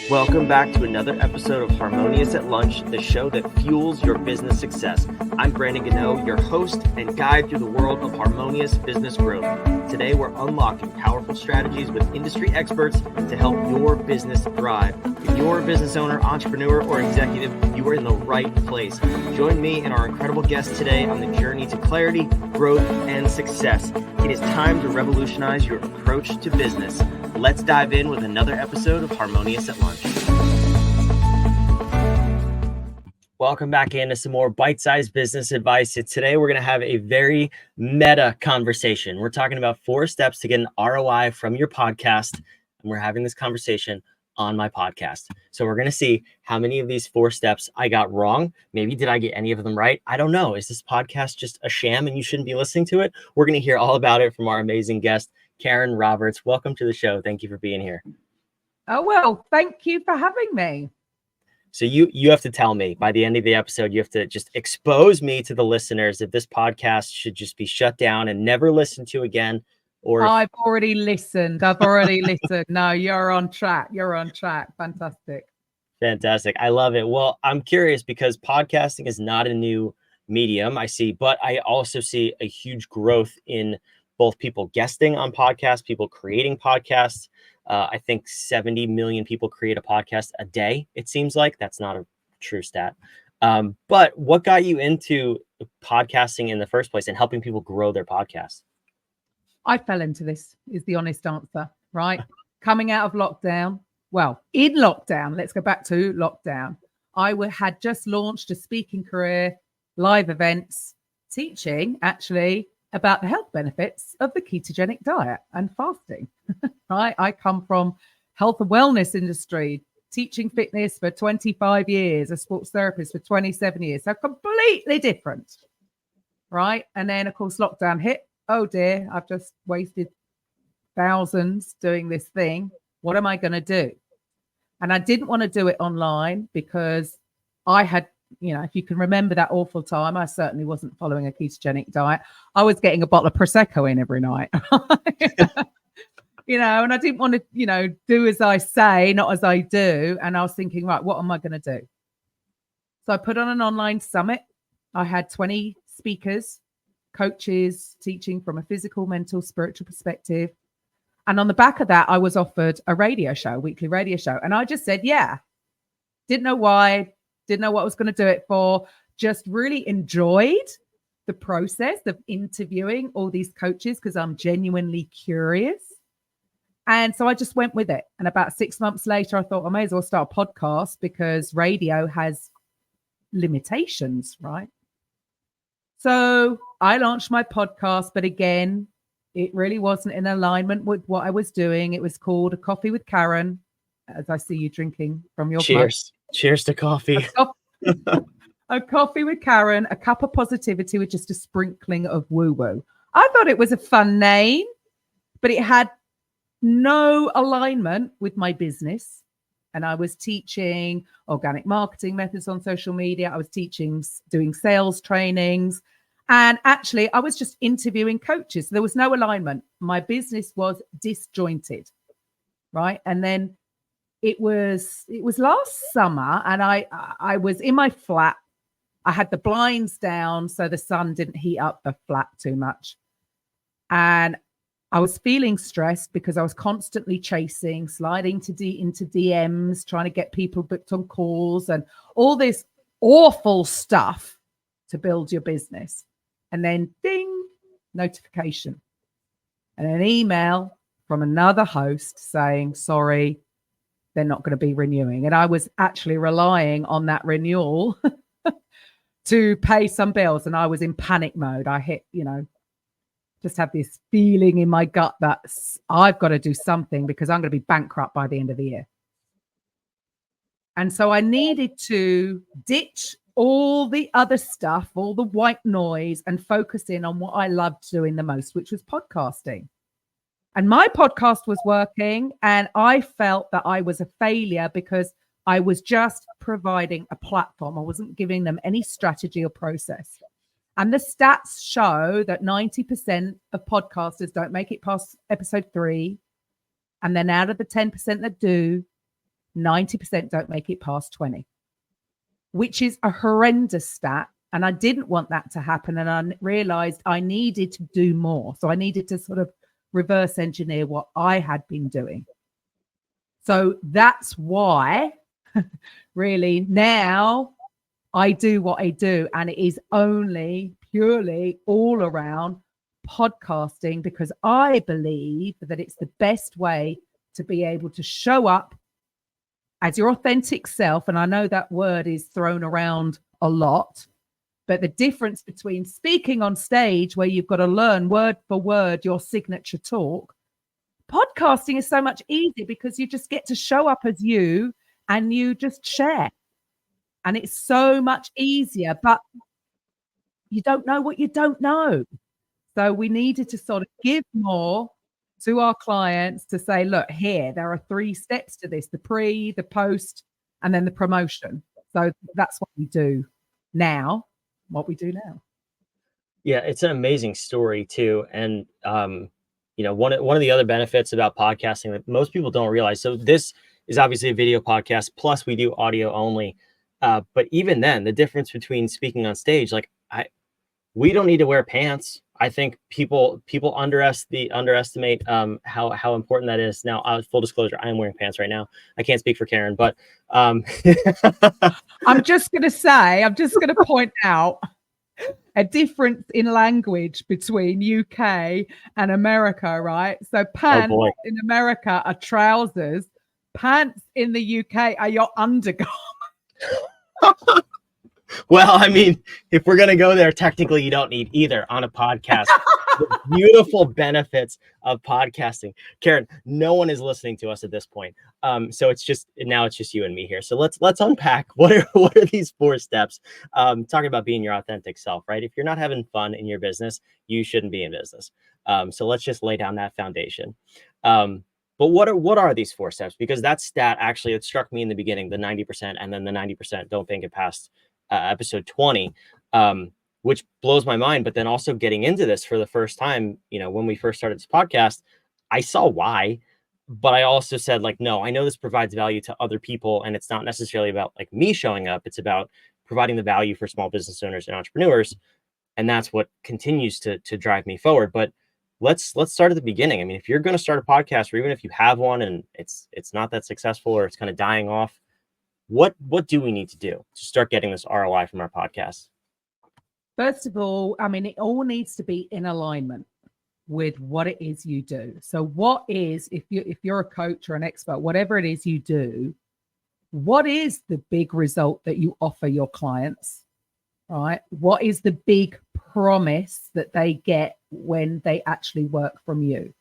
Welcome back to another episode of Harmonious at Lunch, the show that fuels your business success. I'm Brandon Gano, your host and guide through the world of harmonious business growth. Today, we're unlocking powerful strategies with industry experts to help your business thrive. If you're a business owner, entrepreneur, or executive, you are in the right place. Join me and our incredible guests today on the journey to clarity, growth, and success. It is time to revolutionize your approach to business. Let's dive in with another episode of Harmonious at Lunch. Welcome back into some more bite-sized business advice. Today, we're going to have a very meta conversation. We're talking about 4 steps to get an ROI from your podcast. And we're having this conversation on my podcast. So we're going to see how many of these 4 steps I got wrong. Maybe did I get any of them right? I don't know. Is this podcast just a sham and you shouldn't be listening to it? We're going to hear all about it from our amazing guest, Karen Roberts. Welcome to the show. Thank you for being here. Oh, well, thank you for having me. So you have to tell me by the end of the episode, you have to just expose me to the listeners if this podcast should just be shut down and never listened to again. Or I've already listened. No, you're on track. Fantastic. Fantastic. I love it. Well, I'm curious because podcasting is not a new medium I see, but I also see a huge growth in both people guesting on podcasts, people creating podcasts. I think 70 million people create a podcast a day. It seems like that's not a true stat. But what got you into podcasting in the first place and helping people grow their podcasts? I fell into this is the honest answer, right? Coming out of lockdown. Well, in lockdown, let's go back to lockdown. I had just launched a speaking career, live events, teaching actually about the health benefits of the ketogenic diet and fasting, right? I come from health and wellness industry, teaching fitness for 25 years, a sports therapist for 27 years. So completely different, right? And then, of course, lockdown hit. Oh, dear, I've just wasted thousands doing this thing. What am I going to do? And I didn't want to do it online because I had, if you can remember that awful time, I certainly wasn't following a ketogenic diet. I was getting a bottle of Prosecco in every night, and I didn't want to, do as I say, not as I do. And I was thinking, right, what am I going to do? So I put on an online summit. I had 20 speakers, coaches teaching from a physical, mental, spiritual perspective. And on the back of that, I was offered a weekly radio show. And I just said, yeah, didn't know why, didn't know what I was going to do it for, just really enjoyed the process of interviewing all these coaches because I'm genuinely curious. And so I just went with it. And about 6 months later, I thought I may as well start a podcast because radio has limitations, right? So I launched my podcast, but again, it really wasn't in alignment with what I was doing. It was called A Coffee with Karen, as I see you drinking from your Cheers. Mug. Cheers to coffee. A coffee with Karen, a cup of positivity with just a sprinkling of woo-woo. I thought it was a fun name, but it had no alignment with my business. And I was teaching organic marketing methods on social media. I was doing sales trainings. And actually, I was just interviewing coaches. There was no alignment. My business was disjointed, right? And then it was last summer, and I was in my flat. I had the blinds down so the sun didn't heat up the flat too much. And I was feeling stressed because I was constantly chasing, sliding into DMs, trying to get people booked on calls and all this awful stuff to build your business. And then ding, notification. And an email from another host saying, sorry, they're not going to be renewing. And I was actually relying on that renewal to pay some bills. And I was in panic mode. I hit, just have this feeling in my gut that I've got to do something because I'm going to be bankrupt by the end of the year. And so I needed to ditch all the other stuff, all the white noise, and focus in on what I loved doing the most, which was podcasting. And my podcast was working, and I felt that I was a failure because I was just providing a platform. I wasn't giving them any strategy or process. And the stats show that 90% of podcasters don't make it past episode 3. And then out of the 10% that do, 90% don't make it past 20, which is a horrendous stat. And I didn't want that to happen. And I realized I needed to do more. So I needed to sort of reverse engineer what I had been doing. So that's why really now I do what I do. And it is only purely all around podcasting, because I believe that it's the best way to be able to show up as your authentic self. And I know that word is thrown around a lot, but the difference between speaking on stage, where you've got to learn word for word your signature talk, podcasting is so much easier because you just get to show up as you and you just share. And it's so much easier, but you don't know what you don't know. So we needed to sort of give more to our clients to say, look, here, there are 3 steps to this: the pre, the post, and then the promotion. So that's what we do now. Yeah, it's an amazing story too. And one of the other benefits about podcasting that most people don't realize. So this is obviously a video podcast, plus we do audio only. But even then, the difference between speaking on stage, we don't need to wear pants. I think people underestimate how important that is. Now, full disclosure, I am wearing pants right now. I can't speak for Karen, but I'm just going to point out a difference in language between UK and America, right? So pants in America are trousers. Pants in the UK are your undergarments. Well, I mean, if we're going to go there, technically you don't need either on a podcast. The beautiful benefits of podcasting. Karen, no one is listening to us at this point. So it's just you and me here. So let's unpack what are these 4 steps. Talking about being your authentic self, right? If you're not having fun in your business, you shouldn't be in business. So let's just lay down that foundation. But what are these 4 steps? Because that stat actually, it struck me in the beginning, the 90%, and then the 90% don't think it past episode 20, which blows my mind. But then also getting into this for the first time, when we first started this podcast, I saw why, but I also said, no, I know this provides value to other people, and it's not necessarily about me showing up. It's about providing the value for small business owners and entrepreneurs. And that's what continues to drive me forward. But let's start at the beginning. I mean, if you're going to start a podcast, or even if you have one and it's not that successful, or it's kind of dying off, what do we need to do to start getting this ROI from our podcast? First of all, I mean, it all needs to be in alignment with what it is you do. So what is, if you're a coach or an expert, whatever it is you do, what is the big result that you offer your clients, right? What is the big promise that they get when they actually work from you?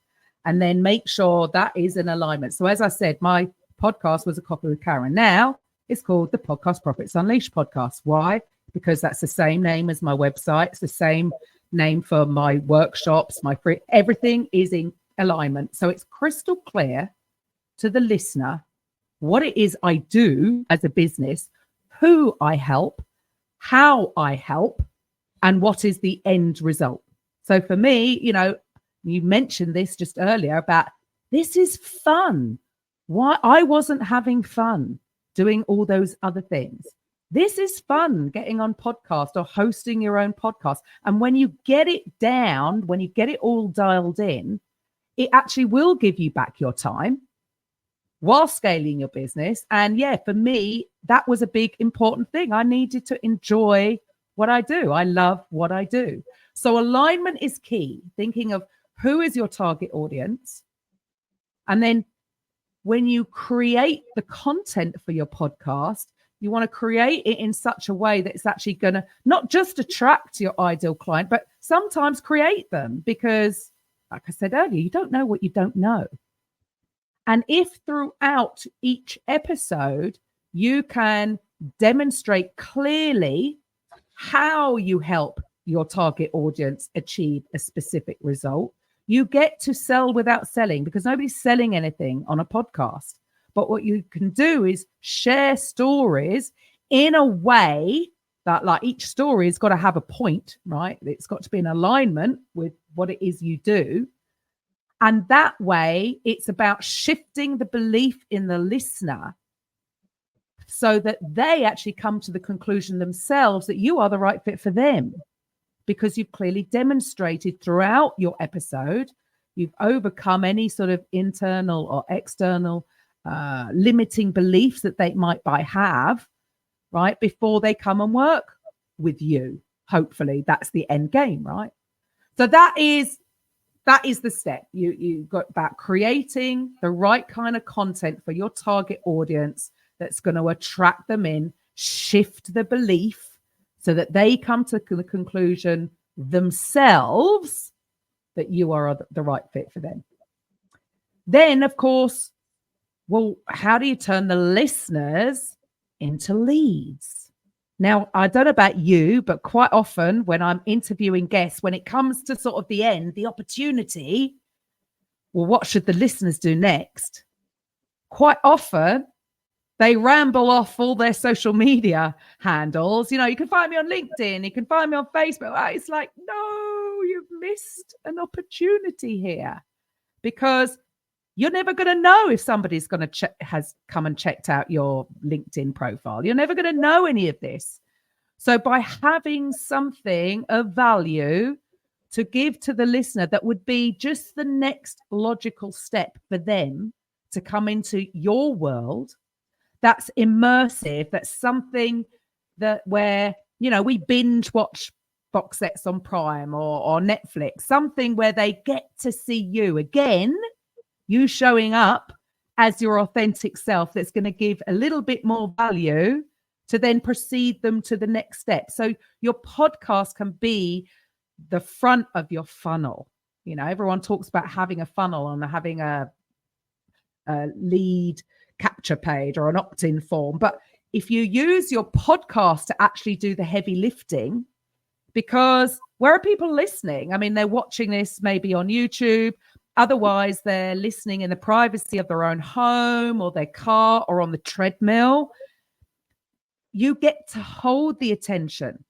And then make sure that is in alignment. So as I said, my podcast was a Coffee with Karen. Now it's called the Podcast Profits Unleashed podcast. Why? Because that's the same name as my website. It's the same name for my workshops, everything is in alignment. So it's crystal clear to the listener what it is I do as a business, who I help, how I help, and what is the end result. So for me, you mentioned this just earlier about this is fun. Why I wasn't having fun doing all those other things. This is fun, getting on podcast or hosting your own podcast. And when you get it down, when you get it all dialed in, it actually will give you back your time while scaling your business. And yeah, for me, that was a big, important thing. I needed to enjoy what I do. I love what I do. So alignment is key. Thinking of who is your target audience. And then when you create the content for your podcast, you want to create it in such a way that it's actually going to not just attract your ideal client, but sometimes create them, because like I said earlier, you don't know what you don't know. And if throughout each episode, you can demonstrate clearly how you help your target audience achieve a specific result, you get to sell without selling, because nobody's selling anything on a podcast. But what you can do is share stories in a way that, like, each story has got to have a point, right? It's got to be in alignment with what it is you do. And that way, it's about shifting the belief in the listener so that they actually come to the conclusion themselves that you are the right fit for them, because you've clearly demonstrated throughout your episode, you've overcome any sort of internal or external limiting beliefs that they might have, right, before they come and work with you. Hopefully that's the end game, right? So that is the step. You got about creating the right kind of content for your target audience that's going to attract them in, shift the belief so that they come to the conclusion themselves that you are the right fit for them. Then, of course, well, how do you turn the listeners into leads? Now, I don't know about you, but quite often when I'm interviewing guests, when it comes to sort of the end, the opportunity, well, what should the listeners do next? Quite often, they ramble off all their social media handles. You know, you can find me on LinkedIn, you can find me on Facebook. It's like, no, you've missed an opportunity here, because you're never going to know if somebody's going to has come and checked out your LinkedIn profile. You're never going to know any of this. So by having something of value to give to the listener that would be just the next logical step for them to come into your world, that's immersive, that's something that where, you know, we binge watch box sets on Prime or Netflix, something where they get to see you again, you showing up as your authentic self, that's going to give a little bit more value to then proceed them to the next step. So your podcast can be the front of your funnel. You know, everyone talks about having a funnel and having a lead capture page or an opt-in form. But if you use your podcast to actually do the heavy lifting, because where are people listening? I mean, they're watching this maybe on YouTube. Otherwise, they're listening in the privacy of their own home or their car or on the treadmill. You get to hold the attention,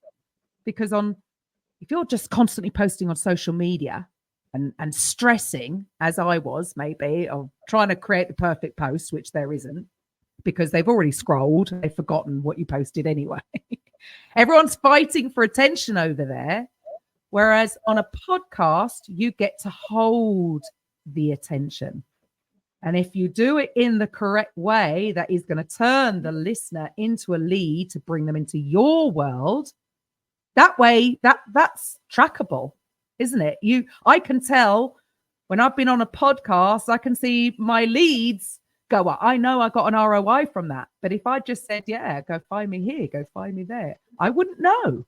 because if you're just constantly posting on social media and stressing, as I was maybe, or trying to create the perfect post, which there isn't, because they've already scrolled, they've forgotten what you posted anyway. Everyone's fighting for attention over there. Whereas on a podcast, you get to hold the attention. And if you do it in the correct way, that is going to turn the listener into a lead to bring them into your world. That way, that's trackable, isn't it? I can tell when I've been on a podcast, I can see my leads go up. I know I got an ROI from that. But if I just said, yeah, go find me here, go find me there, I wouldn't know.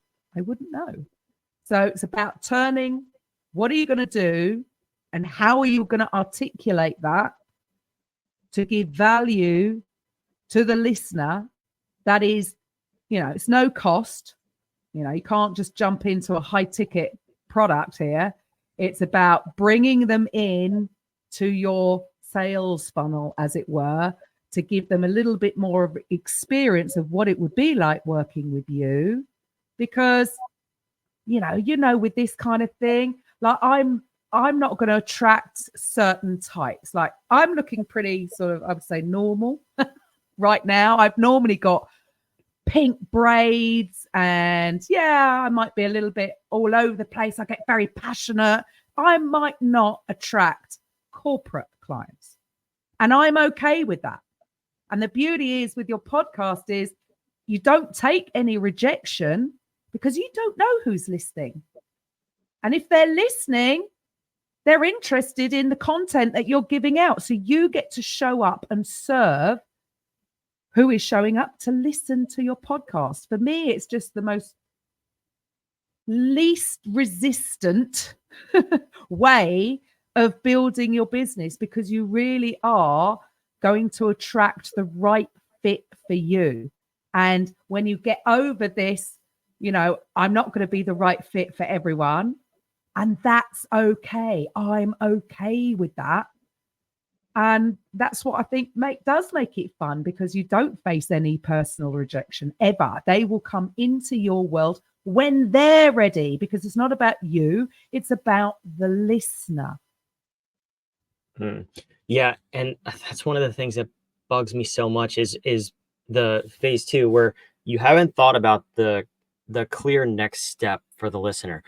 So it's about turning, what are you going to do and how are you going to articulate that to give value to the listener? That is, you know, it's no cost. You know, you can't just jump into a high ticket product here. It's about bringing them in to your sales funnel, as it were, to give them a little bit more of experience of what it would be like working with you. Because, you know, with this kind of thing, like I'm not going to attract certain types. Like I'm looking pretty sort of, I would say, normal right now. I've normally got pink braids and I might be a little bit all over the place. I get very passionate. I might not attract corporate clients, and I'm okay with that. And the beauty is with your podcast is you don't take any rejection, because you don't know who's listening. And if they're listening, they're interested in the content that you're giving out. So you get to show up and serve who is showing up to listen to your podcast. For me, it's just the most least resistant way of building your business, because you really are going to attract the right fit for you. And when you get over this, you know, I'm not going to be the right fit for everyone. And that's okay. I'm okay with that. And that's what I think does make it fun, because you don't face any personal rejection ever. They will come into your world when they're ready, because it's not about you. It's about the listener. Yeah. And that's one of the things that bugs me so much is the phase two where you haven't thought about the clear next step for the listener.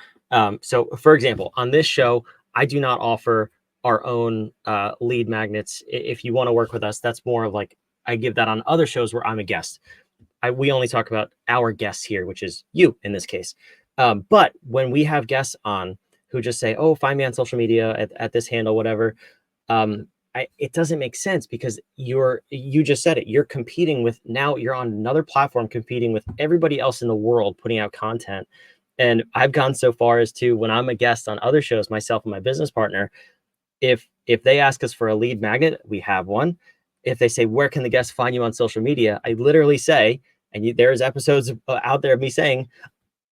So for example, on this show, I do not offer our own lead magnets. If you want to work with us, that's more of like, I give that on other shows where I'm a guest. We only talk about our guests here, which is you in this case. But when we have guests on who just say, oh, find me on social media at this handle, whatever, it doesn't make sense because you just said it. You're competing with, now you're on another platform competing with everybody else in the world putting out content. And I've gone so far as to, when I'm a guest on other shows, myself and my business partner, if they ask us for a lead magnet, we have one. If they say, where can the guest find you on social media? I literally say, and there's episodes out there of me saying,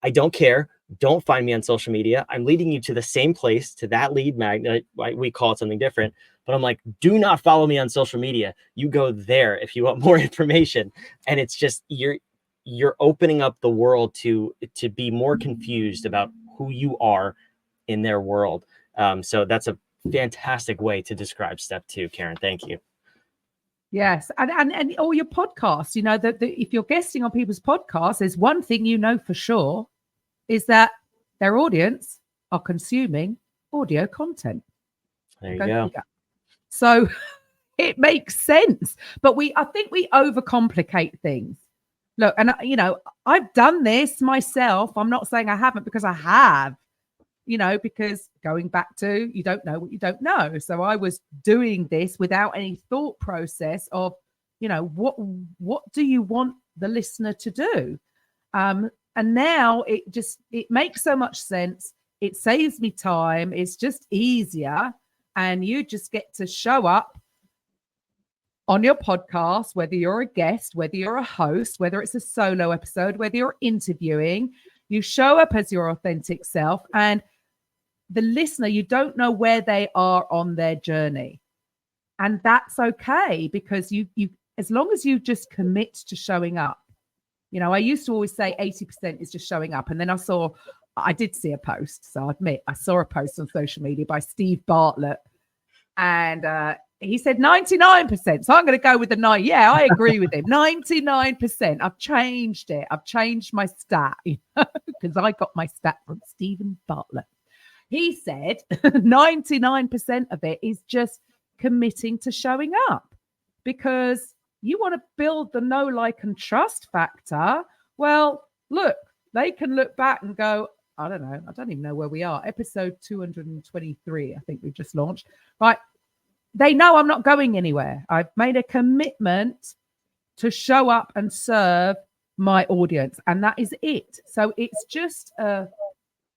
I don't care. Don't find me on social media. I'm leading you to the same place, to that lead magnet. We call it something different, but I'm like, do not follow me on social media. You go there if you want more information. And it's just, you're opening up the world to be more confused about who you are in their world. So that's a fantastic way to describe step two, Karen. Thank you. Yes. And all your podcasts, you know, that if you're guesting on people's podcasts, there's one thing you know for sure is that their audience are consuming audio content. There you go. So it makes sense. But I think we overcomplicate things. Look, and you know, I've done this myself. I'm not saying I haven't, because I have. You know, because going back to, you don't know what you don't know. So I was doing this without any thought process of, you know, what do you want the listener to do? And now it makes so much sense. It saves me time. It's just easier. And you just get to show up on your podcast, whether you're a guest, whether you're a host, whether it's a solo episode, whether you're interviewing, you show up as your authentic self. And the listener, you don't know where they are on their journey. And that's okay, because you as long as you just commit to showing up. You know, I used to always say 80% is just showing up. And then I did see a post. So I admit, I saw a post on social media by Steve Bartlett. And he said 99%. So I'm going to go with the 9. Yeah, I agree with him. 99%. I've changed it. I've changed my stat, because I got my stat from Stephen Bartlett. He said 99% of it is just committing to showing up, because you want to build the know, like, and trust factor. Well, look, they can look back and go, I don't know. I don't even know where we are. Episode 223, I think we've just launched. Right. They know I'm not going anywhere. I've made a commitment to show up and serve my audience. And that is it. So it's just, for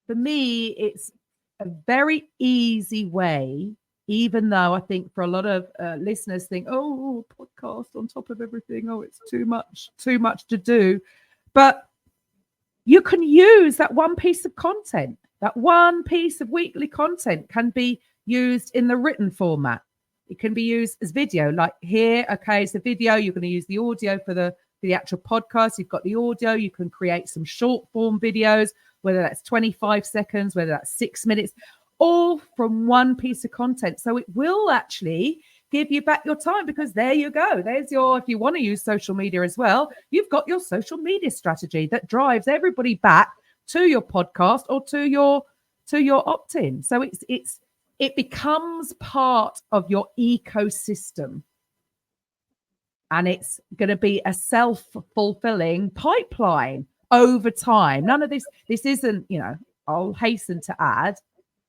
me, it's a very easy way, even though I think for a lot of listeners think, oh, podcast on top of everything. Oh, it's too much to do. But you can use that one piece of content. That one piece of weekly content can be used in the written format. It can be used as video, like here. Okay, it's a video. You're going to use the audio for the actual podcast. You've got the audio. You can create some short form videos, whether that's 25 seconds, whether that's 6 minutes, all from one piece of content. So it will actually give you back your time, because there you go. There's if you want to use social media as well, you've got your social media strategy that drives everybody back to your podcast or to your opt-in. So it becomes part of your ecosystem. And it's going to be a self-fulfilling pipeline over time. None of this isn't, I'll hasten to add,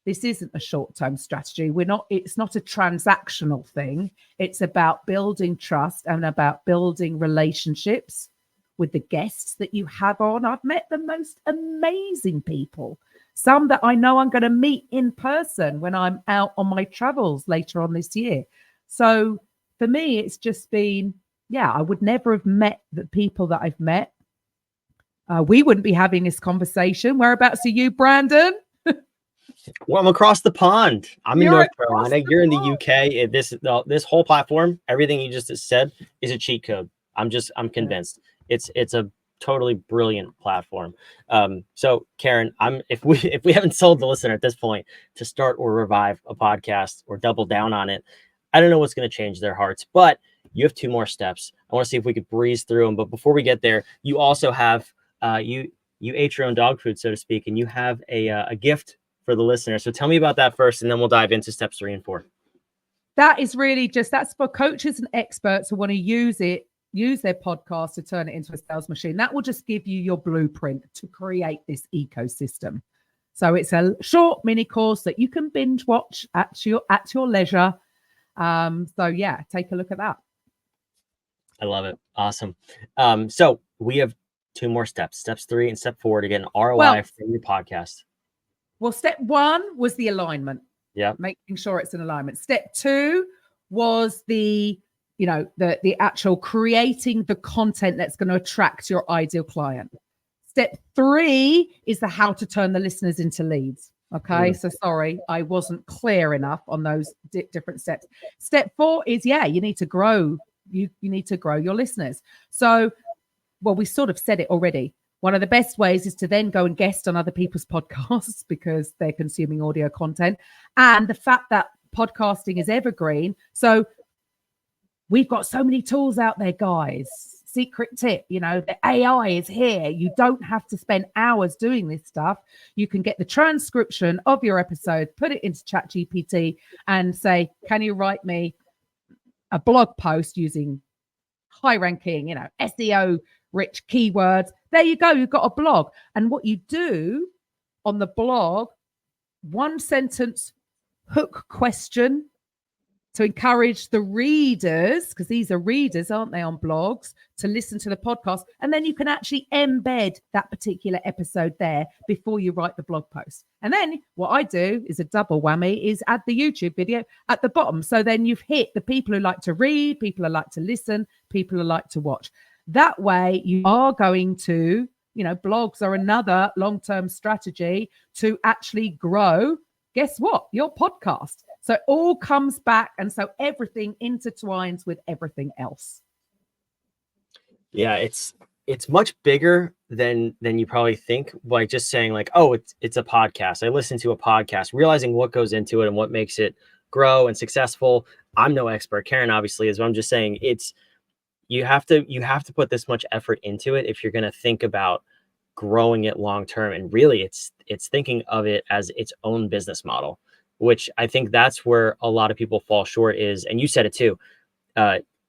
this isn't a short-term strategy. It's not a transactional thing. It's about building trust and about building relationships with the guests that you have on. I've met the most amazing people, some that I know I'm going to meet in person when I'm out on my travels later on this year. So for me, it's just been, I would never have met the people that I've met. We wouldn't be having this conversation. Whereabouts are you, Brandon? Well, I'm across the pond. I'm in North Carolina. You're in the UK. This whole platform, everything you just said, is a cheat code. I'm convinced. It's a totally brilliant platform. So Karen, if we haven't sold the listener at this point to start or revive a podcast or double down on it, I don't know what's going to change their hearts. But You have 2 more steps. I want to see if we could breeze through them. But before we get there, you also have, you ate your own dog food, so to speak, and you have a gift for the listener. So tell me about that first, and then we'll dive into steps 3 and 4. That is really that's for coaches and experts who want to use their podcast to turn it into a sales machine. That will just give you your blueprint to create this ecosystem. So it's a short mini course that you can binge watch at your leisure. So yeah, take a look at that. I love it. Awesome. So we have 2 more steps, steps 3 and step 4 to get an ROI from your podcast. Well, step 1 was the alignment. Yeah. Making sure it's in alignment. Step 2 was the actual creating the content that's going to attract your ideal client. Step 3 is the how to turn the listeners into leads. Okay. So sorry, I wasn't clear enough on those different steps. Step 4 is, you need to grow. You need to grow your listeners. So, well, we sort of said it already. One of the best ways is to then go and guest on other people's podcasts because they're consuming audio content. And the fact that podcasting is evergreen. So we've got so many tools out there, guys. Secret tip, the AI is here. You don't have to spend hours doing this stuff. You can get the transcription of your episode, put it into ChatGPT and say, can you write me a blog post using high ranking, SEO rich keywords? There you go. You've got a blog. And what you do on the blog, 1 sentence hook question to encourage the readers, because these are readers, aren't they, on blogs, to listen to the podcast. And then you can actually embed that particular episode there before you write the blog post. And then what I do is a double whammy, is add the YouTube video at the bottom. So then you've hit the people who like to read, people who like to listen, people who like to watch. That way you are going to, blogs are another long-term strategy to actually grow. Guess what? Your podcast. So it all comes back. And so everything intertwines with everything else. Yeah, it's much bigger than you probably think by just saying like, oh, it's a podcast. I listen to a podcast, realizing what goes into it and what makes it grow and successful. I'm no expert. Karen obviously is, but I'm just saying you have to put this much effort into it if you're going to think about growing it long term. And really it's thinking of it as its own business model, which I think that's where a lot of people fall short is, and you said it too,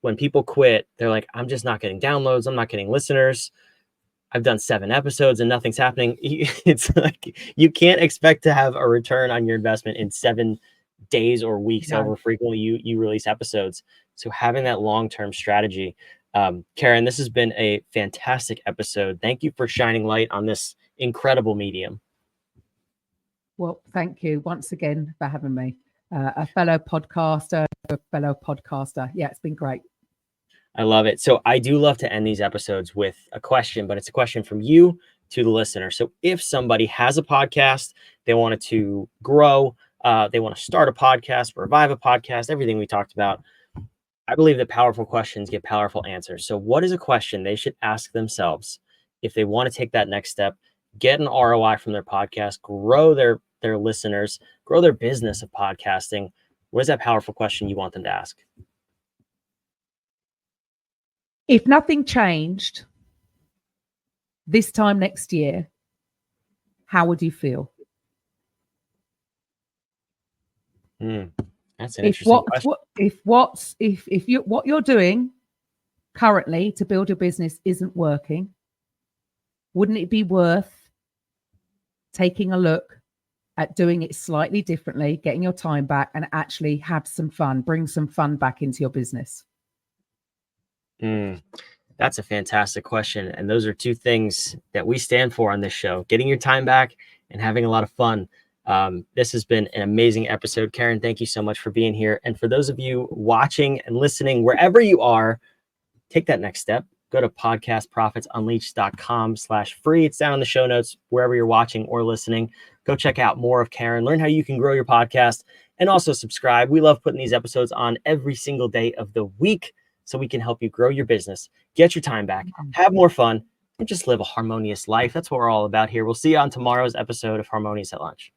when people quit, they're like, I'm just not getting downloads. I'm not getting listeners. I've done 7 episodes and nothing's happening. It's like, you can't expect to have a return on your investment in 7 days or weeks, however frequently you release episodes. So having that long-term strategy. Karen, this has been a fantastic episode. Thank you for shining light on this incredible medium. Well, thank you once again for having me. A fellow podcaster. Yeah, it's been great. I love it. So I do love to end these episodes with a question, but it's a question from you to the listener. So if somebody has a podcast, they wanted to grow, they want to start a podcast, revive a podcast, everything we talked about, I believe that powerful questions get powerful answers. So what is a question they should ask themselves if they want to take that next step, get an ROI from their podcast, grow their listeners, grow their business of podcasting? What is that powerful question you want them to ask? If nothing changed this time next year, how would you feel? That's an interesting question. If what you're doing currently to build your business isn't working, wouldn't it be worth taking a look at doing it slightly differently, getting your time back, and actually have some fun, bring some fun back into your business? That's a fantastic question. And those are 2 things that we stand for on this show: getting your time back and having a lot of fun. This has been an amazing episode. Karen, thank you so much for being here. And for those of you watching and listening, wherever you are, take that next step. Go to podcastprofitsunleashed.com/free. It's down in the show notes, wherever you're watching or listening. Go check out more of Karen, learn how you can grow your podcast, and also subscribe. We love putting these episodes on every single day of the week so we can help you grow your business, get your time back, have more fun, and just live a harmonious life. That's what we're all about here. We'll see you on tomorrow's episode of Harmonious at Lunch.